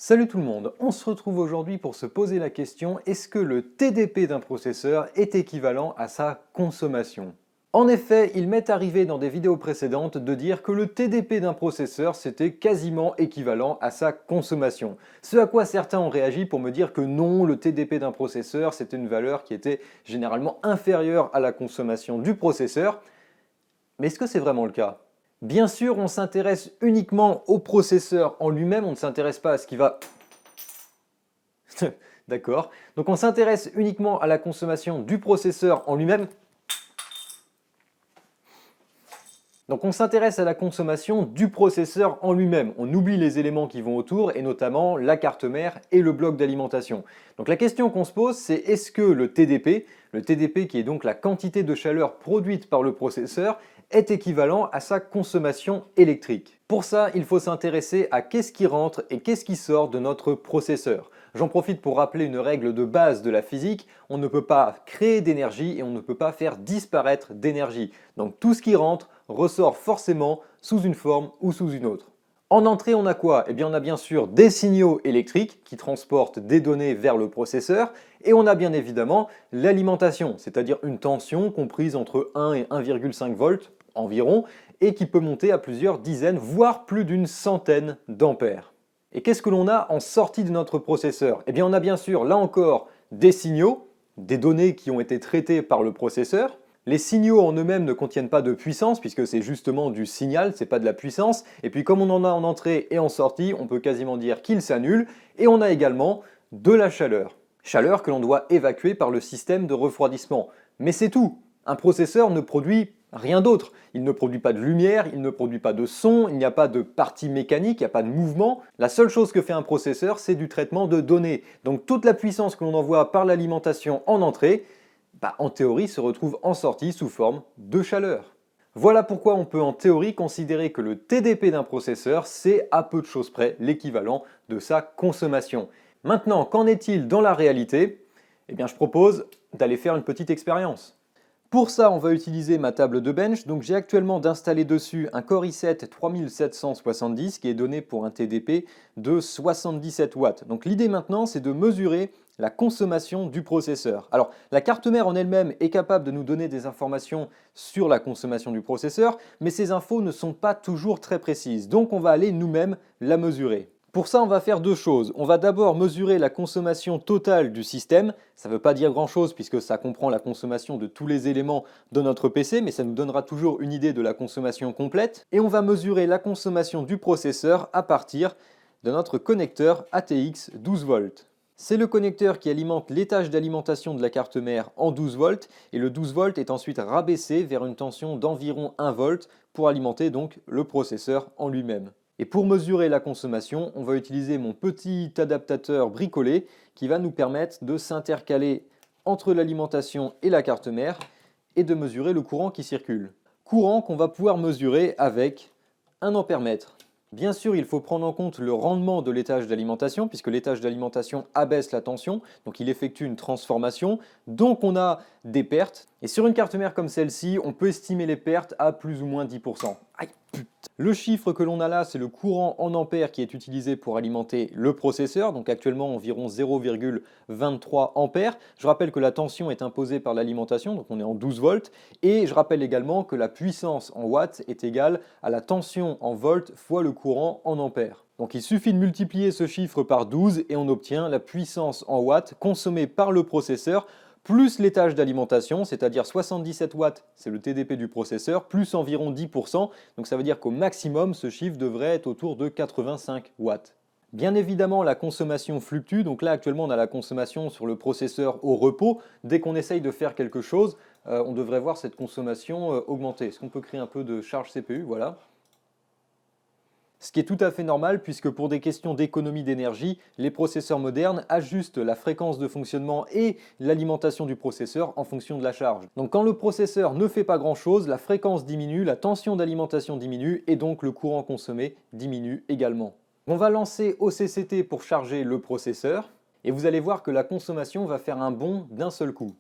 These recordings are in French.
Salut tout le monde, on se retrouve aujourd'hui pour se poser la question, est-ce que le TDP d'un processeur est équivalent à sa consommation? En effet, il m'est arrivé dans des vidéos précédentes de dire que le TDP d'un processeur c'était quasiment équivalent à sa consommation. Ce à quoi certains ont réagi pour me dire que non, le TDP d'un processeur c'était une valeur qui était généralement inférieure à la consommation du processeur. Mais est-ce que c'est vraiment le cas? Bien sûr, on s'intéresse uniquement au processeur en lui-même, on ne s'intéresse pas à ce qui va... D'accord. Donc on s'intéresse uniquement à la consommation du processeur en lui-même. Donc on s'intéresse à la consommation du processeur en lui-même. On oublie les éléments qui vont autour et notamment la carte mère et le bloc d'alimentation. Donc la question qu'on se pose c'est est-ce que le TDP qui est donc la quantité de chaleur produite par le processeur, est équivalent à sa consommation électrique. Pour ça, il faut s'intéresser à qu'est-ce qui rentre et qu'est-ce qui sort de notre processeur. J'en profite pour rappeler une règle de base de la physique, on ne peut pas créer d'énergie et on ne peut pas faire disparaître d'énergie. Donc tout ce qui rentre ressort forcément sous une forme ou sous une autre. En entrée, on a quoi? Eh bien, on a bien sûr des signaux électriques qui transportent des données vers le processeur et on a bien évidemment l'alimentation, c'est-à-dire une tension comprise entre 1 et 1,5 volts environ et qui peut monter à plusieurs dizaines, voire plus d'une centaine d'ampères. Et qu'est-ce que l'on a en sortie de notre processeur? Eh bien, on a bien sûr, là encore, des signaux, des données qui ont été traitées par le processeur. Les signaux en eux-mêmes ne contiennent pas de puissance puisque c'est justement du signal, c'est pas de la puissance. Et puis comme on en a en entrée et en sortie, on peut quasiment dire qu'ils s'annulent. Et on a également de la chaleur. Chaleur que l'on doit évacuer par le système de refroidissement. Mais c'est tout. Un processeur ne produit rien d'autre. Il ne produit pas de lumière, il ne produit pas de son, il n'y a pas de partie mécanique, il n'y a pas de mouvement. La seule chose que fait un processeur, c'est du traitement de données. Donc toute la puissance que l'on envoie par l'alimentation en entrée, en théorie, se retrouve en sortie sous forme de chaleur. Voilà pourquoi on peut en théorie considérer que le TDP d'un processeur, c'est à peu de choses près l'équivalent de sa consommation. Maintenant, qu'en est-il dans la réalité? Eh bien, je propose d'aller faire une petite expérience. Pour ça, on va utiliser ma table de bench. Donc j'ai actuellement d'installer dessus un Core i7 3770 qui est donné pour un TDP de 77 watts. Donc l'idée maintenant, c'est de mesurer la consommation du processeur. Alors la carte mère en elle-même est capable de nous donner des informations sur la consommation du processeur, mais ces infos ne sont pas toujours très précises. Donc on va aller nous-mêmes la mesurer. Pour ça, on va faire deux choses. On va d'abord mesurer la consommation totale du système. Ça ne veut pas dire grand-chose puisque ça comprend la consommation de tous les éléments de notre PC, mais ça nous donnera toujours une idée de la consommation complète. Et on va mesurer la consommation du processeur à partir de notre connecteur ATX 12 volts. C'est le connecteur qui alimente l'étage d'alimentation de la carte mère en 12 volts et le 12 volts est ensuite rabaissé vers une tension d'environ 1 volt pour alimenter donc le processeur en lui-même. Et pour mesurer la consommation, on va utiliser mon petit adaptateur bricolé qui va nous permettre de s'intercaler entre l'alimentation et la carte mère et de mesurer le courant qui circule. Courant qu'on va pouvoir mesurer avec un ampèremètre. Bien sûr, il faut prendre en compte le rendement de l'étage d'alimentation, puisque l'étage d'alimentation abaisse la tension, donc il effectue une transformation, donc on a des pertes. Et sur une carte mère comme celle-ci, on peut estimer les pertes à plus ou moins 10%. Aïe, putain. Le chiffre que l'on a là, c'est le courant en ampères qui est utilisé pour alimenter le processeur, donc actuellement environ 0,23 ampères. Je rappelle que la tension est imposée par l'alimentation, donc on est en 12 volts, et je rappelle également que la puissance en watts est égale à la tension en volts fois le courant en ampères. Donc il suffit de multiplier ce chiffre par 12 et on obtient la puissance en watts consommée par le processeur plus l'étage d'alimentation, c'est-à-dire 77 watts, c'est le TDP du processeur, plus environ 10%, donc ça veut dire qu'au maximum, ce chiffre devrait être autour de 85 watts. Bien évidemment, la consommation fluctue, donc là actuellement on a la consommation sur le processeur au repos. Dès qu'on essaye de faire quelque chose, on devrait voir cette consommation augmenter. Est-ce qu'on peut créer un peu de charge CPU? Voilà. Ce qui est tout à fait normal puisque pour des questions d'économie d'énergie, les processeurs modernes ajustent la fréquence de fonctionnement et l'alimentation du processeur en fonction de la charge. Donc quand le processeur ne fait pas grand chose, la fréquence diminue, la tension d'alimentation diminue et donc le courant consommé diminue également. On va lancer OCCT pour charger le processeur et vous allez voir que la consommation va faire un bond d'un seul coup.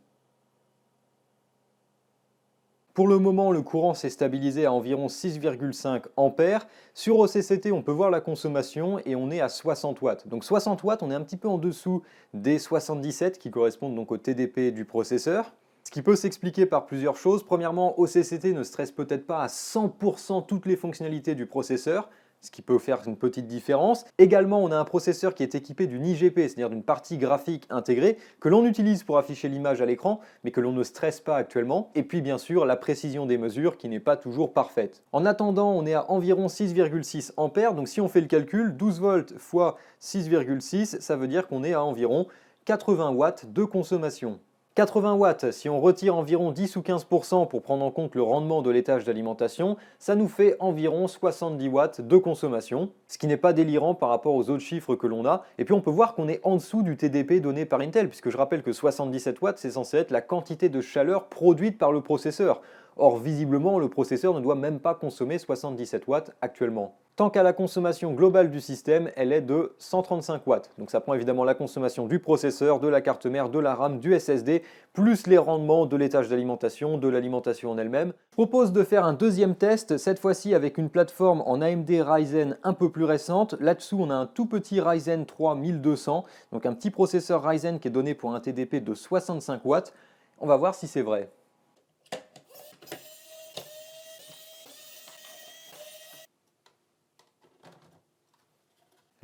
Pour le moment, le courant s'est stabilisé à environ 6,5 ampères. Sur OCCT, on peut voir la consommation et on est à 60 watts. Donc 60 watts, on est un petit peu en dessous des 77 qui correspondent donc au TDP du processeur. Ce qui peut s'expliquer par plusieurs choses. Premièrement, OCCT ne stresse peut-être pas à 100% toutes les fonctionnalités du processeur, ce qui peut faire une petite différence. Également, on a un processeur qui est équipé d'une IGP, c'est-à-dire d'une partie graphique intégrée, que l'on utilise pour afficher l'image à l'écran, mais que l'on ne stresse pas actuellement. Et puis bien sûr, la précision des mesures qui n'est pas toujours parfaite. En attendant, on est à environ 6,6 ampères, donc si on fait le calcul, 12 volts fois 6,6, ça veut dire qu'on est à environ 80 watts de consommation. 80 watts, si on retire environ 10 ou 15% pour prendre en compte le rendement de l'étage d'alimentation, ça nous fait environ 70 watts de consommation, ce qui n'est pas délirant par rapport aux autres chiffres que l'on a. Et puis on peut voir qu'on est en dessous du TDP donné par Intel, puisque je rappelle que 77 watts, c'est censé être la quantité de chaleur produite par le processeur. Or, visiblement, le processeur ne doit même pas consommer 77 watts actuellement. Tant qu'à la consommation globale du système, elle est de 135 watts. Donc ça prend évidemment la consommation du processeur, de la carte mère, de la RAM, du SSD, plus les rendements de l'étage d'alimentation, de l'alimentation en elle-même. Je propose de faire un deuxième test, cette fois-ci avec une plateforme en AMD Ryzen un peu plus récente. Là-dessous, on a un tout petit Ryzen 3 1200, donc un petit processeur Ryzen qui est donné pour un TDP de 65 watts. On va voir si c'est vrai.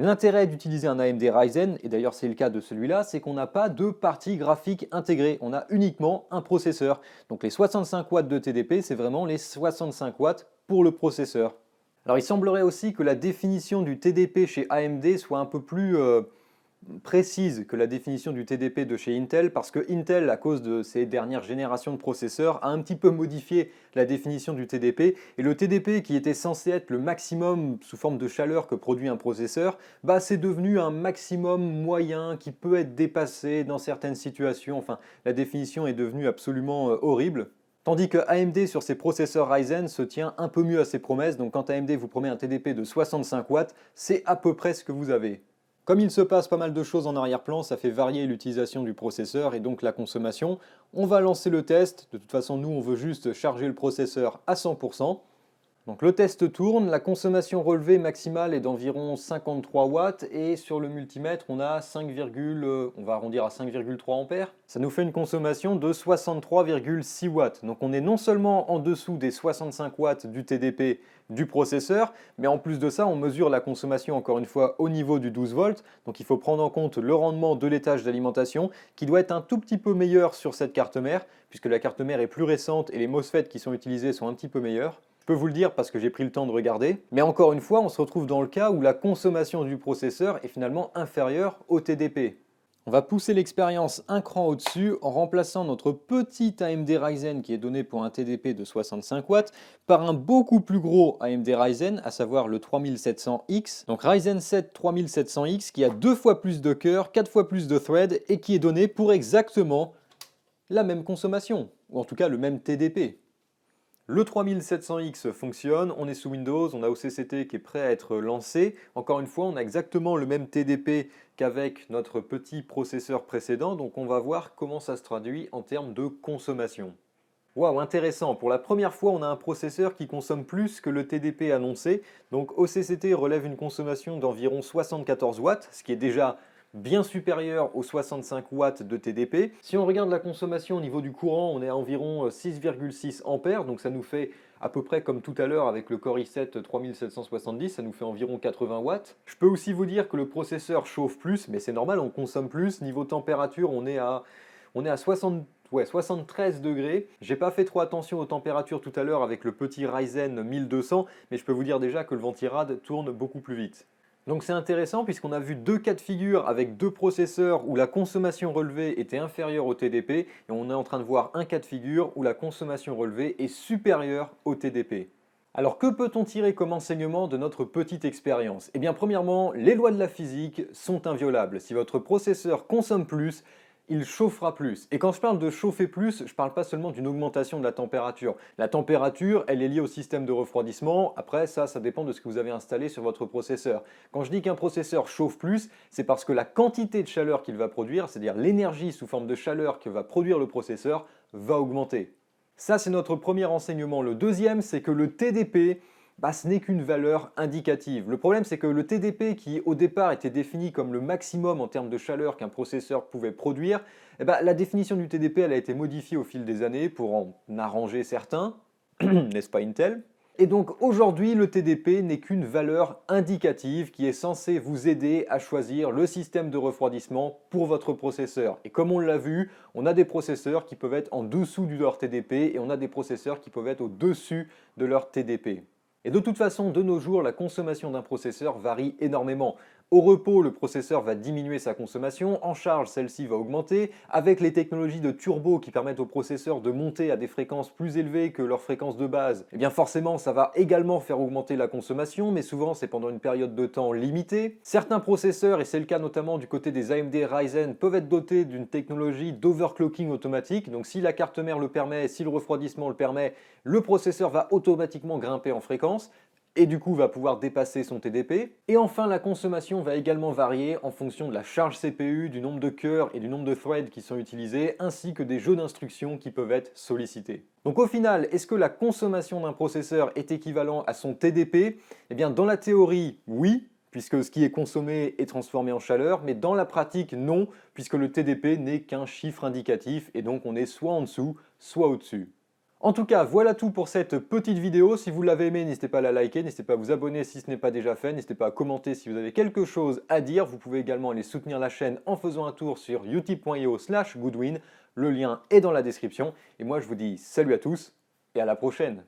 L'intérêt d'utiliser un AMD Ryzen, et d'ailleurs c'est le cas de celui-là, c'est qu'on n'a pas de partie graphique intégrée, on a uniquement un processeur. Donc les 65 watts de TDP, c'est vraiment les 65 watts pour le processeur. Alors il semblerait aussi que la définition du TDP chez AMD soit un peu plus précise que la définition du TDP de chez Intel, parce que Intel, à cause de ses dernières générations de processeurs, a un petit peu modifié la définition du TDP, et le TDP qui était censé être le maximum sous forme de chaleur que produit un processeur, c'est devenu un maximum moyen qui peut être dépassé dans certaines situations. Enfin, la définition est devenue absolument horrible. Tandis que AMD sur ses processeurs Ryzen se tient un peu mieux à ses promesses, donc quand AMD vous promet un TDP de 65 watts, c'est à peu près ce que vous avez. Comme il se passe pas mal de choses en arrière-plan, ça fait varier l'utilisation du processeur et donc la consommation. On va lancer le test. De toute façon, nous, on veut juste charger le processeur à 100%. Donc le test tourne, la consommation relevée maximale est d'environ 53 watts et sur le multimètre on a 5, on va arrondir à 5,3 ampères. Ça nous fait une consommation de 63,6 watts. Donc on est non seulement en dessous des 65 watts du TDP du processeur, mais en plus de ça on mesure la consommation encore une fois au niveau du 12 volts. Donc il faut prendre en compte le rendement de l'étage d'alimentation qui doit être un tout petit peu meilleur sur cette carte mère, puisque la carte mère est plus récente et les MOSFET qui sont utilisés sont un petit peu meilleurs. Je peux vous le dire parce que j'ai pris le temps de regarder, mais encore une fois, on se retrouve dans le cas où la consommation du processeur est finalement inférieure au TDP. On va pousser l'expérience un cran au-dessus en remplaçant notre petit AMD Ryzen qui est donné pour un TDP de 65 watts par un beaucoup plus gros AMD Ryzen, à savoir le 3700X. Donc Ryzen 7 3700X qui a 2 fois plus de cœurs, 4 fois plus de threads et qui est donné pour exactement la même consommation, ou en tout cas le même TDP. Le 3700X fonctionne, on est sous Windows, on a OCCT qui est prêt à être lancé. Encore une fois, on a exactement le même TDP qu'avec notre petit processeur précédent, donc on va voir comment ça se traduit en termes de consommation. Waouh, intéressant, pour la première fois on a un processeur qui consomme plus que le TDP annoncé, donc OCCT relève une consommation d'environ 74 watts, ce qui est déjà bien supérieur aux 65 watts de TDP. Si on regarde la consommation au niveau du courant, on est à environ 6,6 ampères, donc ça nous fait à peu près comme tout à l'heure avec le Core i7 3770, ça nous fait environ 80 watts. Je peux aussi vous dire que le processeur chauffe plus, mais c'est normal, on consomme plus. Niveau température, on est à 73 degrés. J'ai pas fait trop attention aux températures tout à l'heure avec le petit Ryzen 1200, mais je peux vous dire déjà que le ventirad tourne beaucoup plus vite. Donc c'est intéressant puisqu'on a vu deux cas de figure avec deux processeurs où la consommation relevée était inférieure au TDP et on est en train de voir un cas de figure où la consommation relevée est supérieure au TDP. Alors que peut-on tirer comme enseignement de notre petite expérience? Eh bien premièrement, les lois de la physique sont inviolables. Si votre processeur consomme plus, il chauffera plus. Et quand je parle de chauffer plus, je ne parle pas seulement d'une augmentation de la température. La température, elle est liée au système de refroidissement. Après, ça dépend de ce que vous avez installé sur votre processeur. Quand je dis qu'un processeur chauffe plus, c'est parce que la quantité de chaleur qu'il va produire, c'est-à-dire l'énergie sous forme de chaleur que va produire le processeur, va augmenter. Ça, c'est notre premier enseignement. Le deuxième, c'est que le TDP, ce n'est qu'une valeur indicative. Le problème, c'est que le TDP, qui au départ était défini comme le maximum en termes de chaleur qu'un processeur pouvait produire, la définition du TDP, elle a été modifiée au fil des années pour en arranger certains, n'est-ce pas Intel? Et donc aujourd'hui, le TDP n'est qu'une valeur indicative qui est censée vous aider à choisir le système de refroidissement pour votre processeur. Et comme on l'a vu, on a des processeurs qui peuvent être en dessous de leur TDP et on a des processeurs qui peuvent être au-dessus de leur TDP. Et de toute façon, de nos jours, la consommation d'un processeur varie énormément. Au repos, le processeur va diminuer sa consommation, en charge, celle-ci va augmenter. Avec les technologies de turbo qui permettent au processeur de monter à des fréquences plus élevées que leur fréquence de base, eh bien forcément, ça va également faire augmenter la consommation, mais souvent c'est pendant une période de temps limitée. Certains processeurs, et c'est le cas notamment du côté des AMD Ryzen, peuvent être dotés d'une technologie d'overclocking automatique. Donc si la carte mère le permet, si le refroidissement le permet, le processeur va automatiquement grimper en fréquence et du coup va pouvoir dépasser son TDP. Et enfin, la consommation va également varier en fonction de la charge CPU, du nombre de cœurs et du nombre de threads qui sont utilisés, ainsi que des jeux d'instructions qui peuvent être sollicités. Donc au final, est-ce que la consommation d'un processeur est équivalent à son TDP? Eh bien dans la théorie, oui, puisque ce qui est consommé est transformé en chaleur, mais dans la pratique, non, puisque le TDP n'est qu'un chiffre indicatif, et donc on est soit en dessous, soit au-dessus. En tout cas, voilà tout pour cette petite vidéo. Si vous l'avez aimé, n'hésitez pas à la liker, n'hésitez pas à vous abonner si ce n'est pas déjà fait, n'hésitez pas à commenter si vous avez quelque chose à dire. Vous pouvez également aller soutenir la chaîne en faisant un tour sur utip.io/goodwin. Le lien est dans la description. Et moi, je vous dis salut à tous et à la prochaine.